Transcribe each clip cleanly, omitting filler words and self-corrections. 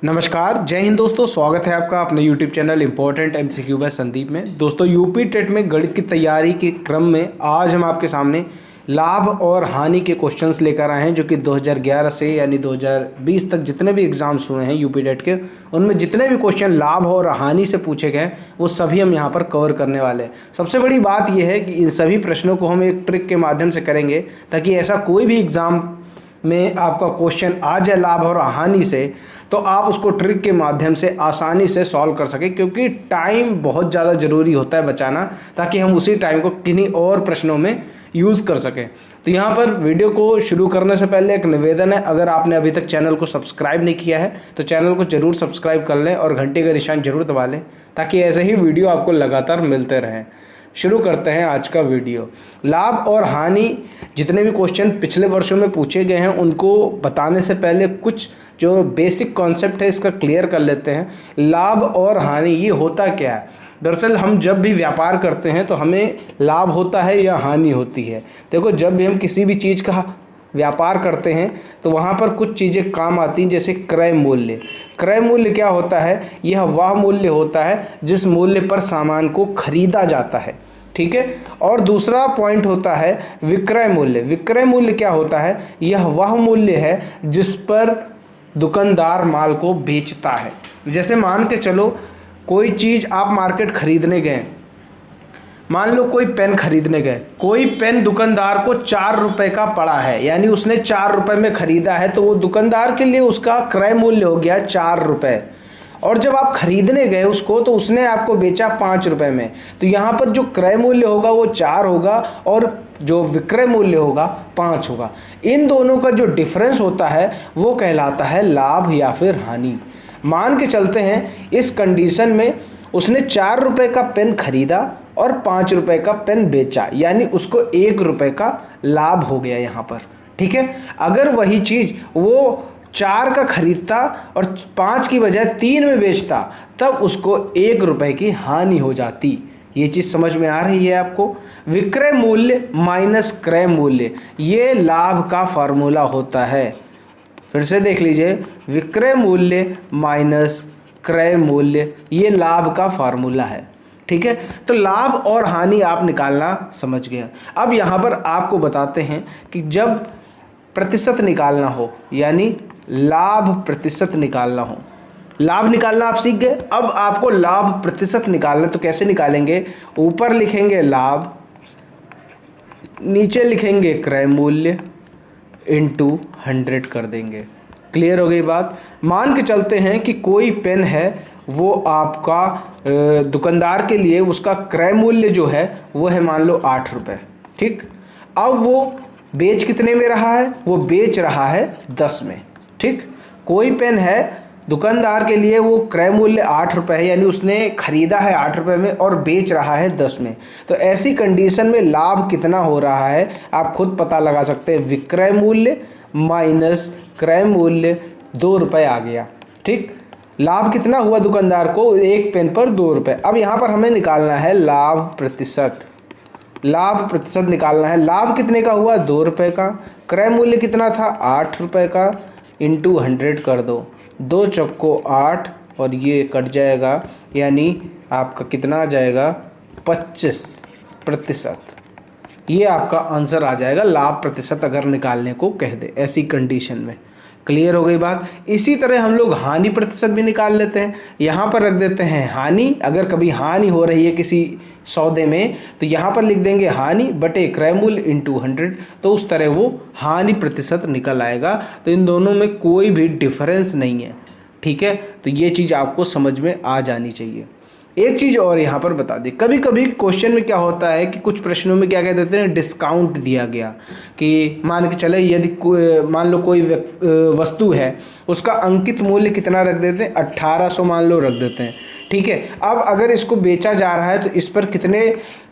नमस्कार, जय हिंद दोस्तों। स्वागत है आपका अपने YouTube channel important MCQ by Sandeep में। दोस्तों, यूपी टेट में गणित की तैयारी के क्रम में आज हम आपके सामने लाभ और हानि के क्वेश्चंस लेकर आए हैं, जो कि 2011 से यानी 2020 तक जितने भी एग्जाम्स हुए हैं यूपी टेट के, उनमें जितने भी क्वेश्चन लाभ और हानि से पूछे गए वो सभी हम यहाँ पर कवर करने वाले हैं। सबसे बड़ी बात यह है कि इन सभी प्रश्नों को हम एक ट्रिक के माध्यम से करेंगे, ताकि ऐसा कोई भी एग्ज़ाम में आपका क्वेश्चन आ जाए लाभ और हानि से, तो आप उसको ट्रिक के माध्यम से आसानी से सॉल्व कर सकें। क्योंकि टाइम बहुत ज़्यादा ज़रूरी होता है बचाना, ताकि हम उसी टाइम को किन्हीं और प्रश्नों में यूज़ कर सकें। तो यहाँ पर वीडियो को शुरू करने से पहले एक निवेदन है, अगर आपने अभी तक चैनल को सब्सक्राइब नहीं किया है तो चैनल को ज़रूर सब्सक्राइब कर लें और घंटे का निशान ज़रूर दबा लें, ताकि ऐसे ही वीडियो आपको लगातार मिलते रहें। शुरू करते हैं आज का वीडियो। लाभ और हानि जितने भी क्वेश्चन पिछले वर्षों में पूछे गए हैं, उनको बताने से पहले कुछ जो बेसिक कॉन्सेप्ट है इसका क्लियर कर लेते हैं। लाभ और हानि ये होता क्या है? दरअसल हम जब भी व्यापार करते हैं तो हमें लाभ होता है या हानि होती है। देखो, जब भी हम किसी भी चीज़ का व्यापार करते हैं तो वहाँ पर कुछ चीज़ें काम आती हैं, जैसे क्रय मूल्य। क्रय मूल्य क्या होता है? यह वह मूल्य होता है जिस मूल्य पर सामान को खरीदा जाता है, ठीक है। और दूसरा पॉइंट होता है विक्रय मूल्य। विक्रय मूल्य क्या होता है? यह वह मूल्य है जिस पर दुकानदार माल को बेचता है। जैसे मान के चलो, कोई चीज़ आप मार्केट खरीदने गए, मान लो कोई पेन खरीदने गए, कोई पेन दुकानदार को 4 रुपए का पड़ा है, यानी उसने 4 रुपए में खरीदा है, तो वो दुकानदार के लिए उसका क्रय मूल्य हो गया 4 रुपए। और जब आप खरीदने गए उसको, तो उसने आपको बेचा 5 रुपए में। तो यहाँ पर जो क्रय मूल्य होगा वो 4 होगा और जो विक्रय मूल्य होगा 5 होगा। इन दोनों का जो डिफरेंस होता है वो कहलाता है लाभ या फिर हानि। मान के चलते हैं इस कंडीशन में उसने 4 रुपए का पेन खरीदा और 5 रुपए का पेन बेचा, यानी उसको 1 रुपए का लाभ हो गया यहाँ पर, ठीक है। अगर वही चीज़ वो 4 का खरीदता और 5 की बजाय 3 में बेचता, तब उसको 1 रुपए की हानि हो जाती। ये चीज़ समझ में आ रही है आपको? विक्रय मूल्य माइनस क्रय मूल्य, ये लाभ का फार्मूला होता है। फिर से देख लीजिए, विक्रय मूल्य माइनस क्रय मूल्य, ये लाभ का फार्मूला है, ठीक है। तो लाभ और हानि आप निकालना समझ गए। अब यहाँ पर आपको बताते हैं कि जब प्रतिशत निकालना हो, यानी लाभ प्रतिशत निकालना हो, लाभ निकालना आप सीख गए। अब आपको लाभ प्रतिशत निकालना, तो कैसे निकालेंगे? ऊपर लिखेंगे लाभ, नीचे लिखेंगे क्रय मूल्य, इंटू 100 कर देंगे। क्लियर हो गई बात? मान के चलते हैं कि कोई पेन है, वो आपका दुकानदार के लिए उसका क्रय मूल्य जो है वो है मान लो 8 रुपये, ठीक। अब वो बेच कितने में रहा है? वो बेच रहा है 10 में, ठीक। कोई पेन है, दुकानदार के लिए वो क्रय मूल्य 8 रुपये है, यानी उसने खरीदा है 8 रुपये में और बेच रहा है 10 में। तो ऐसी कंडीशन में लाभ कितना हो रहा है आप खुद पता लगा सकते हैं। विक्रय मूल्य माइनस क्रय मूल्य 2 रुपये आ गया, ठीक। लाभ कितना हुआ दुकानदार को? एक पेन पर 2 रुपये। अब यहाँ पर हमें निकालना है लाभ प्रतिशत। लाभ प्रतिशत निकालना है। लाभ कितने का हुआ? 2 रुपये का। क्रय मूल्य कितना था? 8 रुपये का। इंटू 100 कर दो, 2 चौको 8 और ये कट जाएगा, यानी आपका कितना आ जाएगा? 25%। ये आपका आंसर आ जाएगा लाभ प्रतिशत, अगर निकालने को कह दे ऐसी कंडीशन में। क्लियर हो गई बात? इसी तरह हम लोग हानि प्रतिशत भी निकाल लेते हैं। यहाँ पर रख देते हैं हानि। अगर कभी हानि हो रही है किसी सौदे में, तो यहाँ पर लिख देंगे हानि बटे क्रय मूल्य इंटू 100, तो उस तरह वो हानि प्रतिशत निकल आएगा। तो इन दोनों में कोई भी डिफरेंस नहीं है, ठीक है। तो ये चीज़ आपको समझ में आ जानी चाहिए। एक चीज़ और यहाँ पर बता दें, कभी कभी क्वेश्चन में क्या होता है कि कुछ प्रश्नों में क्या कह देते हैं, डिस्काउंट दिया गया। कि मान के चले, यदि मान लो कोई वस्तु है, उसका अंकित मूल्य कितना रख देते हैं? 1800 मान लो रख देते हैं, ठीक है। अब अगर इसको बेचा जा रहा है तो इस पर कितने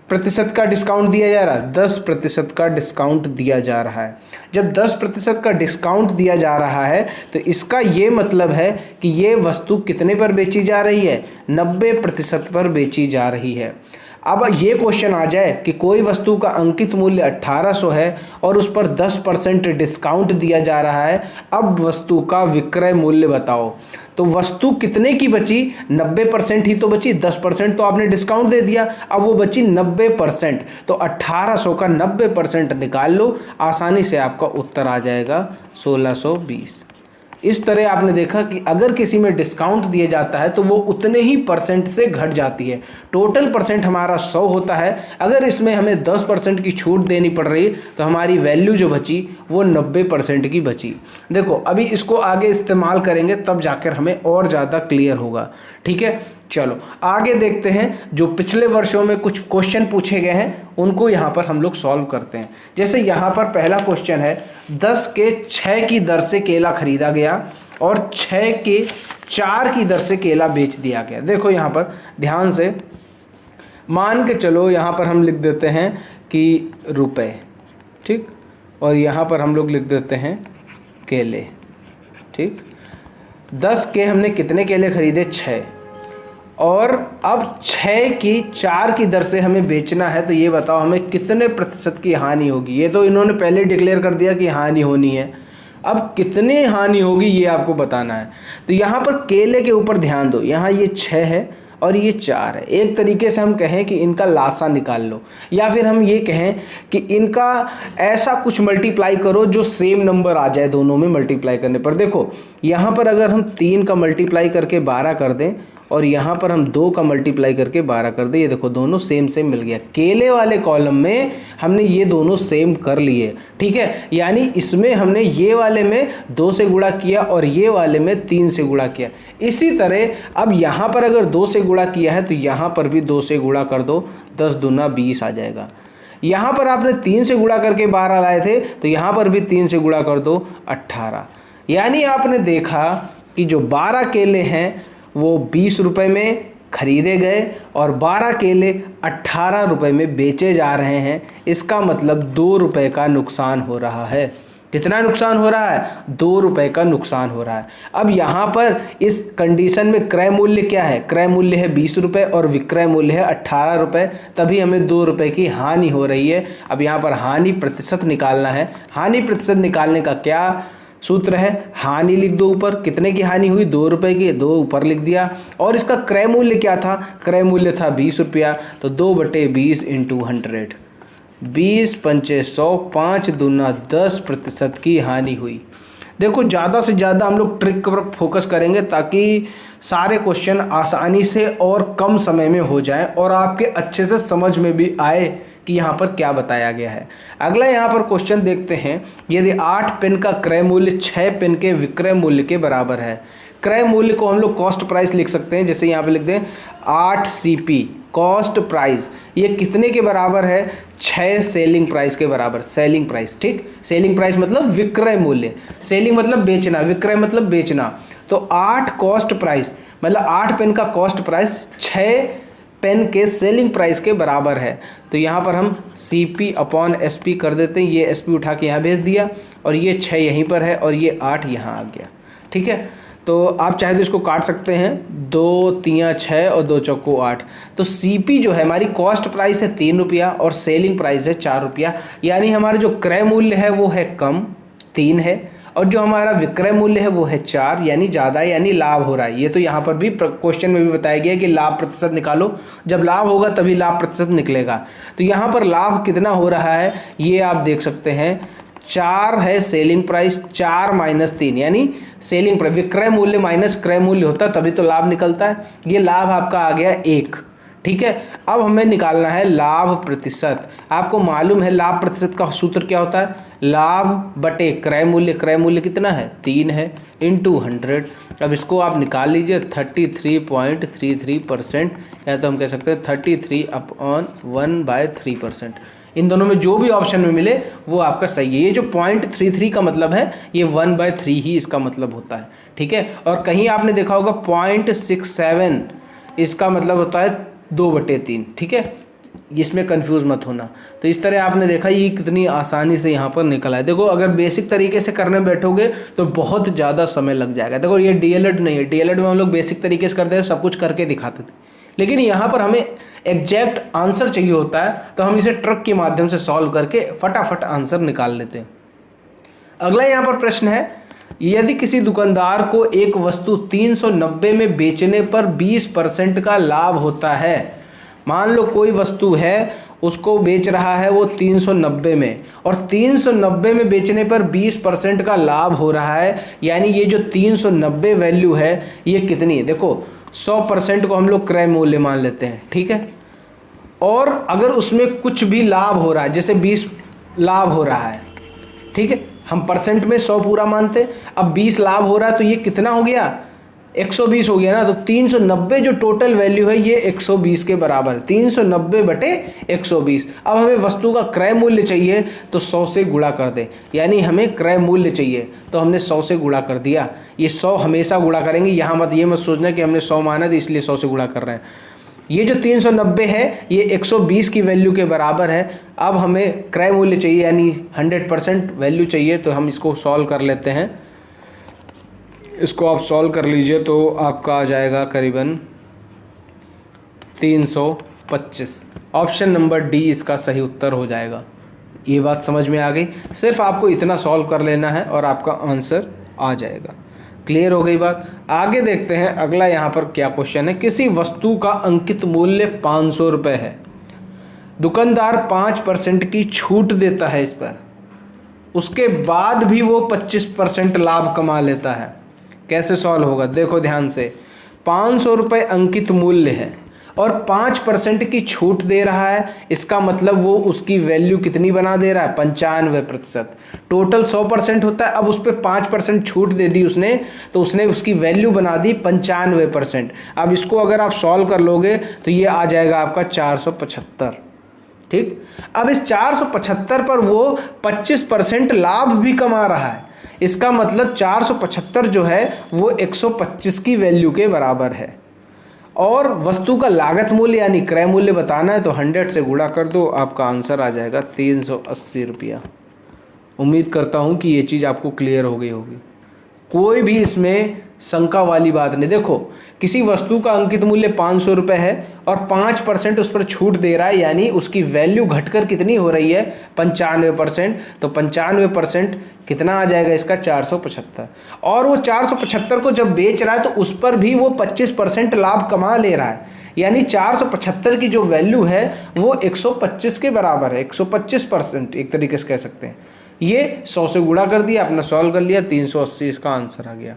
प्रतिशत का डिस्काउंट दिया जा रहा है? 10% का डिस्काउंट दिया जा रहा है। जब 10% का डिस्काउंट दिया जा रहा है तो इसका ये मतलब है कि ये वस्तु कितने पर बेची जा रही है? 90% पर बेची जा रही है। अब ये क्वेश्चन आ जाए कि कोई वस्तु का अंकित मूल्य 1800 है और उस पर 10% डिस्काउंट दिया जा रहा है, अब वस्तु का विक्रय मूल्य बताओ। तो वस्तु कितने की बची? 90% ही तो बची, 10% तो आपने डिस्काउंट दे दिया, अब वो बची 90%। तो 1800 का 90% निकाल लो, आसानी से आपका उत्तर आ जाएगा 1620। इस तरह आपने देखा कि अगर किसी में डिस्काउंट दिया जाता है तो वो उतने ही परसेंट से घट जाती है। टोटल परसेंट हमारा 100 होता है, अगर इसमें हमें 10% की छूट देनी पड़ रही तो हमारी वैल्यू जो बची वो 90% की बची। देखो अभी इसको आगे इस्तेमाल करेंगे तब जाकर हमें और ज़्यादा क्लियर होगा। ठीक है, चलो आगे देखते हैं। जो पिछले वर्षों में कुछ क्वेश्चन पूछे गए हैं उनको यहाँ पर हम लोग सॉल्व करते हैं। जैसे यहाँ पर पहला क्वेश्चन है, 10 के 6 की दर से केला खरीदा गया और 6 के 4 की दर से केला बेच दिया गया। देखो यहाँ पर ध्यान से मान के चलो, यहाँ पर हम लिख देते हैं कि रुपए, ठीक, और यहाँ पर हम लोग लिख देते हैं केले। ठीक, 10 के हमने कितने केले खरीदे? 6, और अब 6 की 4 की दर से हमें बेचना है, तो ये बताओ हमें कितने प्रतिशत की हानि होगी। ये तो इन्होंने पहले डिक्लेयर कर दिया कि हानि होनी है, अब कितनी हानि होगी ये आपको बताना है। तो यहाँ पर केले के ऊपर ध्यान दो, यहाँ ये 6 है और ये 4 है। एक तरीके से हम कहें कि इनका लासा निकाल लो, या फिर हम ये कहें कि इनका ऐसा कुछ मल्टीप्लाई करो जो सेम नंबर आ जाए दोनों में मल्टीप्लाई करने पर। देखो यहाँ पर अगर हम 3 का मल्टीप्लाई करके 12 कर दें और यहाँ पर हम 2 का मल्टीप्लाई करके 12 कर दें, ये देखो दोनों सेम सेम मिल गया। केले वाले कॉलम में हमने ये दोनों सेम कर लिए, ठीक है, यानी इसमें हमने ये वाले में 2 से गुणा किया और ये वाले में 3 से गुणा किया। इसी तरह अब यहाँ पर अगर 2 से गुणा किया है तो यहाँ पर भी 2 से गुणा कर दो, 10 दूना 20 आ जाएगा। यहाँ पर आपने 3 से गुणा करके 12 लाए थे तो यहाँ पर भी 3 से गुणा कर दो, 18। यानी आपने देखा कि जो 12 केले हैं वो 20 रुपये में खरीदे गए और 12 केले 18 रुपये में बेचे जा रहे हैं। इसका मतलब 2 रुपये का नुकसान हो रहा है। कितना नुकसान हो रहा है? 2 रुपये का नुकसान हो रहा है। अब यहाँ पर इस कंडीशन में क्रय मूल्य क्या है? क्रय मूल्य है 20 रुपये और विक्रय मूल्य है 18 रुपये, तभी हमें 2 रुपये की हानि हो रही है। अब यहाँ पर हानि प्रतिशत निकालना है। हानि प्रतिशत निकालने का क्या सूत्र है? हानि लिख दो ऊपर, कितने की हानि हुई? 2 रुपये की, 2 ऊपर लिख दिया। और इसका क्रय मूल्य क्या था? क्रय मूल्य था 20 रुपया, तो 2/20 × 100, 20 पंचे 100, 5 दूना 10% की हानि हुई। देखो ज़्यादा से ज़्यादा हम लोग ट्रिक पर फोकस करेंगे ताकि सारे क्वेश्चन आसानी से और कम समय में हो जाएं और आपके अच्छे से समझ में भी आए कि यहाँ पर क्या बताया गया है। अगला यहाँ पर क्वेश्चन देखते हैं, यदि 8 पेन का क्रय मूल्य 6 पेन के विक्रय मूल्य के बराबर है। क्रय मूल्य को हम लोग कॉस्ट प्राइस लिख सकते हैं, जैसे यहाँ पे लिख दें 8 CP कॉस्ट प्राइस, ये कितने के बराबर है? 6 सेलिंग प्राइस के बराबर। सेलिंग प्राइस, ठीक, सेलिंग प्राइस मतलब विक्रय मूल्य, सेलिंग मतलब बेचना, विक्रय मतलब बेचना। तो 8 कॉस्ट प्राइस मतलब 8 पेन का कॉस्ट प्राइस 6 पेन के सेलिंग प्राइस के बराबर है। तो यहाँ पर हम CP/SP कर देते हैं, ये SP उठा के यहाँ भेज दिया और ये 6 यहीं पर है और ये 8 यहाँ आ गया। ठीक है, तो आप चाहे तो इसको काट सकते हैं, 2 3 6 और 2 चौको 8। तो CP जो है हमारी कॉस्ट प्राइस है 3 रुपया और सेलिंग प्राइस है 4 रुपया, यानी हमारा जो क्रय मूल्य है वो है कम 3 है और जो हमारा विक्रय मूल्य है वो है 4, यानी ज़्यादा, यानी लाभ हो रहा है। ये तो यहाँ पर भी क्वेश्चन में भी बताया गया कि लाभ प्रतिशत निकालो, जब लाभ होगा तभी लाभ प्रतिशत निकलेगा। तो यहाँ पर लाभ कितना हो रहा है ये आप देख सकते हैं, 4 है सेलिंग प्राइस, 4 - 3 यानी सेलिंग प्राइस, विक्रय मूल्य माइनस क्रय मूल्य होता है तभी तो लाभ निकलता है। ये लाभ आपका आ गया 1। ठीक है, अब हमें निकालना है लाभ प्रतिशत। आपको मालूम है लाभ प्रतिशत का सूत्र क्या होता है? लाभ बटे क्रय मूल्य। क्रय मूल्य कितना है? 3 है, × 100। अब इसको आप निकाल लीजिए, 33.33%, या तो हम कह सकते हैं 33/1/3%। इन दोनों में जो भी ऑप्शन में मिले वो आपका सही है। ये जो 0.33 का मतलब है ये 1/3 ही इसका मतलब होता है। ठीक है, और कहीं आपने देखा होगा 0.67 इसका मतलब होता है 2/3। ठीक है, इसमें कंफ्यूज मत होना। तो इस तरह आपने देखा ये कितनी आसानी से यहाँ पर निकला है। देखो अगर बेसिक तरीके से करने बैठोगे तो बहुत ज़्यादा समय लग जाएगा। देखो ये DLED नहीं है, DLED में हम लोग बेसिक तरीके से करते हैं, सब कुछ करके दिखाते थे, लेकिन यहाँ पर हमें एग्जैक्ट आंसर चाहिए होता है, तो हम इसे ट्रिक के माध्यम से सॉल्व करके फटाफट आंसर निकाल लेते हैं। अगला यहाँ पर प्रश्न है, यदि किसी दुकानदार को एक वस्तु 390 में बेचने पर 20% का लाभ होता है। मान लो कोई वस्तु है, उसको बेच रहा है वो 390 में, और 390 में बेचने पर 20% का लाभ हो रहा है, यानी ये जो 390 वैल्यू है ये कितनी है? देखो 100% को हम लोग क्रय मूल्य मान लेते हैं, ठीक है। और अगर उसमें कुछ भी लाभ हो रहा है, जैसे 20 लाभ हो रहा है, ठीक है, हम परसेंट में 100 पूरा मानते, अब 20 लाभ हो रहा है तो ये कितना हो गया? 120 हो गया ना। तो 390 जो टोटल वैल्यू है ये 120 के बराबर, 390 बटे 120। अब हमें वस्तु का क्रय मूल्य चाहिए तो 100 से गुणा कर दें, यानी हमें क्रय मूल्य चाहिए तो हमने 100 से गुणा कर दिया। ये 100 हमेशा गुणा करेंगे, यहाँ मत ये मत सोचना कि हमने 100 माना तो इसलिए 100 से गुणा कर रहे हैं। ये जो 390 है ये 120 की वैल्यू के बराबर है। अब हमें क्रय मूल्य चाहिए यानी 100% वैल्यू चाहिए, तो हम इसको सॉल्व कर लेते हैं। इसको आप सॉल्व कर लीजिए तो आपका आ जाएगा करीबन 325। ऑप्शन नंबर डी इसका सही उत्तर हो जाएगा। ये बात समझ में आ गई? सिर्फ आपको इतना सॉल्व कर लेना है और आपका आंसर आ जाएगा। क्लियर हो गई बात? आगे देखते हैं अगला यहाँ पर क्या क्वेश्चन है। किसी वस्तु का अंकित मूल्य 500 रुपये है, दुकानदार 5% की छूट देता है इस पर, उसके बाद भी वो 25% लाभ कमा लेता है। कैसे सॉल्व होगा? देखो ध्यान से, 500 रुपये अंकित मूल्य है और 5% की छूट दे रहा है, इसका मतलब वो उसकी वैल्यू कितनी बना दे रहा है? 95%। टोटल 100% होता है, अब उस पर 5% छूट दे दी उसने, तो उसने उसकी वैल्यू बना दी 95%। अब इसको अगर आप सॉल्व कर लोगे तो ये आ जाएगा आपका 475। ठीक, अब इस 475 पर वो 25% लाभ भी कमा रहा है, इसका मतलब 475 जो है वो 125 की वैल्यू के बराबर है। और वस्तु का लागत मूल्य यानी क्रय मूल्य बताना है तो 100 से गुणा कर दो, आपका आंसर आ जाएगा 380 रुपया। उम्मीद करता हूँ कि ये चीज़ आपको क्लियर हो गई होगी, कोई भी इसमें शंका वाली बात नहीं। देखो किसी वस्तु का अंकित मूल्य 500 रुपये है और 5% उस पर छूट दे रहा है, यानी उसकी वैल्यू घटकर कितनी हो रही है? 95%। तो 95% कितना आ जाएगा इसका? 475। और वो 475 को जब बेच रहा है तो उस पर भी वो 25% लाभ कमा ले रहा है, यानी 475 की जो वैल्यू है वो 125 के बराबर है। 125% एक तरीके से कह सकते हैं। ये 100 से गुणा कर दिया, अपना सॉल्व कर लिया, 380 इसका आंसर आ गया।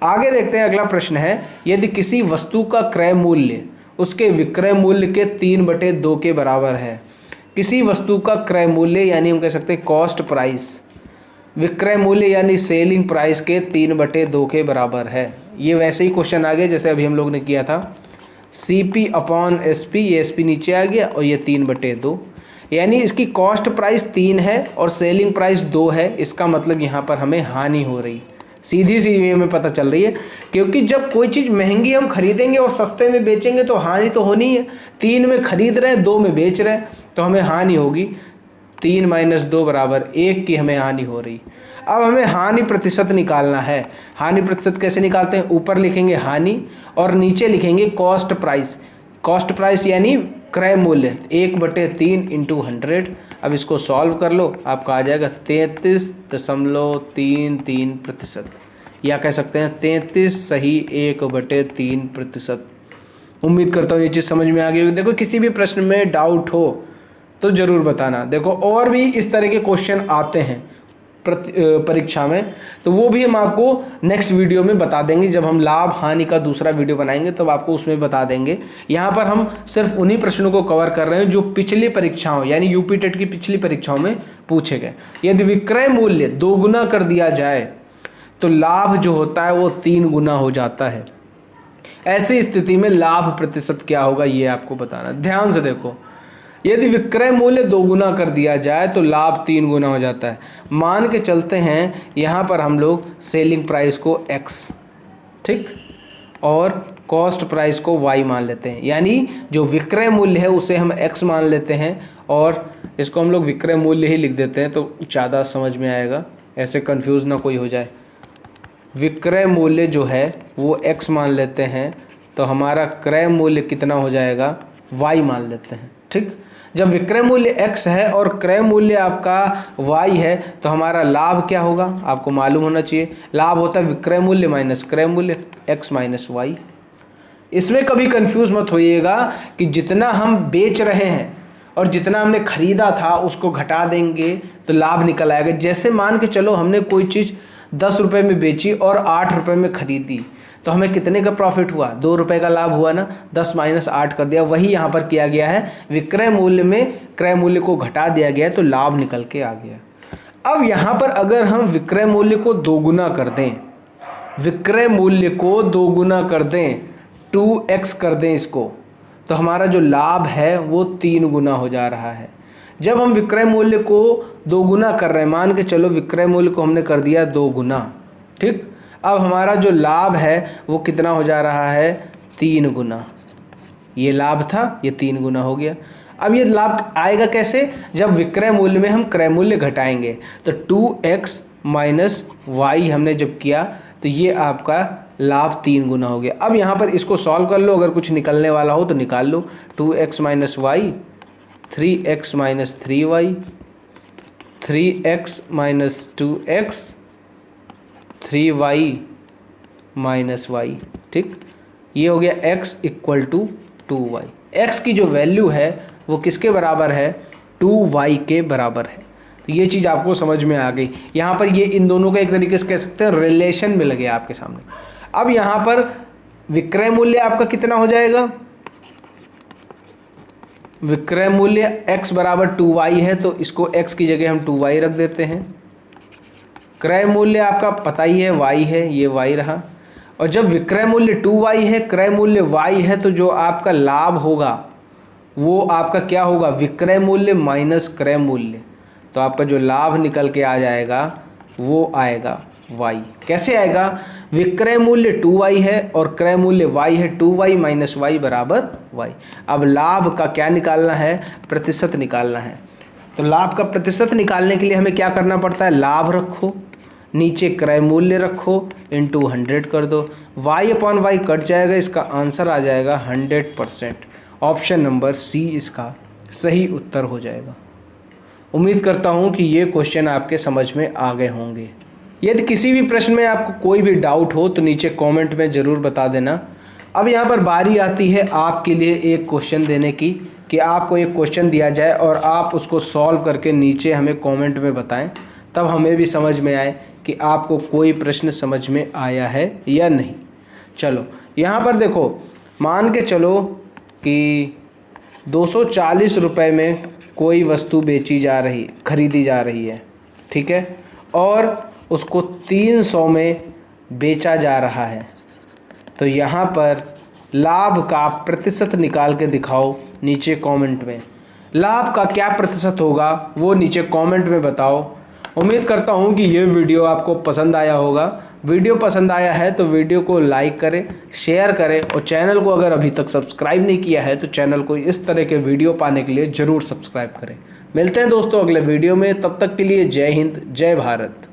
आगे देखते हैं अगला प्रश्न है, यदि किसी वस्तु का क्रय मूल्य उसके विक्रय मूल्य के 3/2 के बराबर है। किसी वस्तु का क्रय मूल्य यानी हम कह सकते हैं कॉस्ट प्राइस, विक्रय मूल्य यानी सेलिंग प्राइस के 3/2 के बराबर है। ये वैसे ही क्वेश्चन आ गया जैसे अभी हम लोग ने किया था, CP/SP, ये SP नीचे आ गया और ये 3/2, यानी इसकी कॉस्ट प्राइस 3 है और सेलिंग प्राइस 2 है। इसका मतलब यहाँ पर हमें हानि हो रही, सीधी सी हमें पता चल रही है, क्योंकि जब कोई चीज़ महंगी हम खरीदेंगे और सस्ते में बेचेंगे तो हानि तो होनी है। 3 में खरीद रहे हैं, 2 में बेच रहे हैं, तो हमें हानि होगी। 3 - 2 = 1 की हमें हानि हो रही। अब हमें हानि प्रतिशत निकालना है। हानि प्रतिशत कैसे निकालते हैं? ऊपर लिखेंगे हानि और नीचे लिखेंगे कॉस्ट प्राइस। कॉस्ट प्राइस यानी क्रय मूल्य 1/3 × 100। अब इसको सॉल्व कर लो, आपका आ जाएगा 33.33%, या कह सकते हैं 33 सही 1/3%। उम्मीद करता हूँ ये चीज़ समझ में आ गई होगी। देखो किसी भी प्रश्न में डाउट हो तो ज़रूर बताना। देखो और भी इस तरह के क्वेश्चन आते हैं परीक्षा में, तो वो भी हम आपको नेक्स्ट वीडियो में बता देंगे। जब हम लाभ हानि का दूसरा वीडियो बनाएंगे तब आपको उसमें बता देंगे। यहाँ पर हम सिर्फ उन्हीं प्रश्नों को कवर कर रहे हैं जो पिछली परीक्षाओं यानी यूपी टेट की पिछली परीक्षाओं में पूछे गए। यदि विक्रय मूल्य 2 गुना कर दिया जाए तो लाभ जो होता है वो 3 गुना हो जाता है। ऐसी स्थिति में लाभ प्रतिशत क्या होगा ये आपको बताना। ध्यान से देखो, यदि विक्रय मूल्य 2 गुना कर दिया जाए तो लाभ 3 गुना हो जाता है। मान के चलते हैं यहाँ पर हम लोग सेलिंग प्राइस को X, ठीक, और कॉस्ट प्राइस को Y मान लेते हैं, यानी जो विक्रय मूल्य है उसे हम X मान लेते हैं और इसको हम लोग विक्रय मूल्य ही लिख देते हैं तो ज़्यादा समझ में आएगा, ऐसे कंफ्यूज ना कोई हो जाए। विक्रय मूल्य जो है वो X मान लेते हैं तो हमारा क्रय मूल्य कितना हो जाएगा, y मान लेते हैं। ठीक, जब विक्रय मूल्य x है और क्रय मूल्य आपका y है तो हमारा लाभ क्या होगा, आपको मालूम होना चाहिए। लाभ होता है विक्रय मूल्य माइनस क्रय मूल्य, x माइनस वाई। इसमें कभी कंफ्यूज मत होइएगा कि जितना हम बेच रहे हैं और जितना हमने खरीदा था उसको घटा देंगे तो लाभ निकल आएगा। जैसे मान के चलो हमने कोई चीज़ 10 रुपये में बेची और 8 रुपये में खरीदी, तो हमें कितने का प्रॉफिट हुआ, 2 रुपये का लाभ हुआ ना। 10 माइनस 8 कर दिया, वही यहाँ पर किया गया है। विक्रय मूल्य में क्रय मूल्य को घटा दिया गया है तो लाभ निकल के आ गया। अब यहाँ पर अगर हम विक्रय मूल्य को दोगुना कर दें, विक्रय मूल्य को दोगुना कर दें, 2x कर दें इसको, तो हमारा जो लाभ है वो 3 गुना हो जा रहा है। जब हम विक्रय मूल्य को 2 गुना कर रहे हैं, मान के चलो विक्रय मूल्य को हमने कर दिया 2 गुना, ठीक, अब हमारा जो लाभ है वो कितना हो जा रहा है, 3 गुना। ये लाभ था, ये 3 गुना हो गया। अब ये लाभ आएगा कैसे, जब विक्रय मूल्य में हम क्रय मूल्य घटाएंगे। तो 2x माइनस वाई हमने जब किया तो ये आपका लाभ 3 गुना हो गया। अब यहाँ पर इसको सॉल्व कर लो, अगर कुछ निकलने वाला हो तो निकाल लो। 2x minus y, 3x minus 3y, 3x minus 2x, 3y minus y. ठीक, ये हो गया x equal to 2y। x की जो वैल्यू है वो किसके बराबर है, 2y के बराबर है। तो ये चीज़ आपको समझ में आ गई। यहाँ पर ये इन दोनों का एक तरीके से कह सकते हैं रिलेशन मिल गया आपके सामने। अब यहाँ पर विक्रय मूल्य आपका कितना हो जाएगा, विक्रय मूल्य x बराबर 2y है तो इसको x की जगह हम 2y रख देते हैं। क्रय मूल्य आपका पता ही है y है, ये y रहा। और जब विक्रय मूल्य 2y है, क्रय मूल्य y है, तो जो आपका लाभ होगा वो आपका क्या होगा, विक्रय मूल्य माइनस क्रय मूल्य। तो आपका जो लाभ निकल के आ जाएगा वो आएगा y। कैसे आएगा, विक्रय मूल्य 2y है और क्रय मूल्य y है, 2y माइनस वाई बराबर y। अब लाभ का क्या निकालना है, प्रतिशत निकालना है। तो लाभ का प्रतिशत निकालने के लिए हमें क्या करना पड़ता है, लाभ रखो, नीचे क्रय मूल्य रखो, इंटू 100 कर दो, y अपॉन वाई कट जाएगा, इसका आंसर आ जाएगा 100%। ऑप्शन नंबर सी इसका सही उत्तर हो जाएगा। उम्मीद करता हूँ कि ये क्वेश्चन आपके समझ में आ गए होंगे। यदि किसी भी प्रश्न में आपको कोई भी डाउट हो तो नीचे कमेंट में ज़रूर बता देना। अब यहाँ पर बारी आती है आपके लिए एक क्वेश्चन देने की, कि आपको एक क्वेश्चन दिया जाए और आप उसको सॉल्व करके नीचे हमें कमेंट में बताएं, तब हमें भी समझ में आए कि आपको कोई प्रश्न समझ में आया है या नहीं। चलो यहाँ पर देखो, मान के चलो कि 240 रुपये में कोई वस्तु बेची जा रही, खरीदी जा रही है, ठीक है, और उसको 300 में बेचा जा रहा है। तो यहाँ पर लाभ का प्रतिशत निकाल के दिखाओ नीचे कमेंट में। लाभ का क्या प्रतिशत होगा वो नीचे कमेंट में बताओ। उम्मीद करता हूँ कि ये वीडियो आपको पसंद आया होगा। वीडियो पसंद आया है तो वीडियो को लाइक करें, शेयर करें, और चैनल को अगर अभी तक सब्सक्राइब नहीं किया है तो चैनल को इस तरह के वीडियो पाने के लिए ज़रूर सब्सक्राइब करें। मिलते हैं दोस्तों अगले वीडियो में, तब तक के लिए जय हिंद, जय भारत।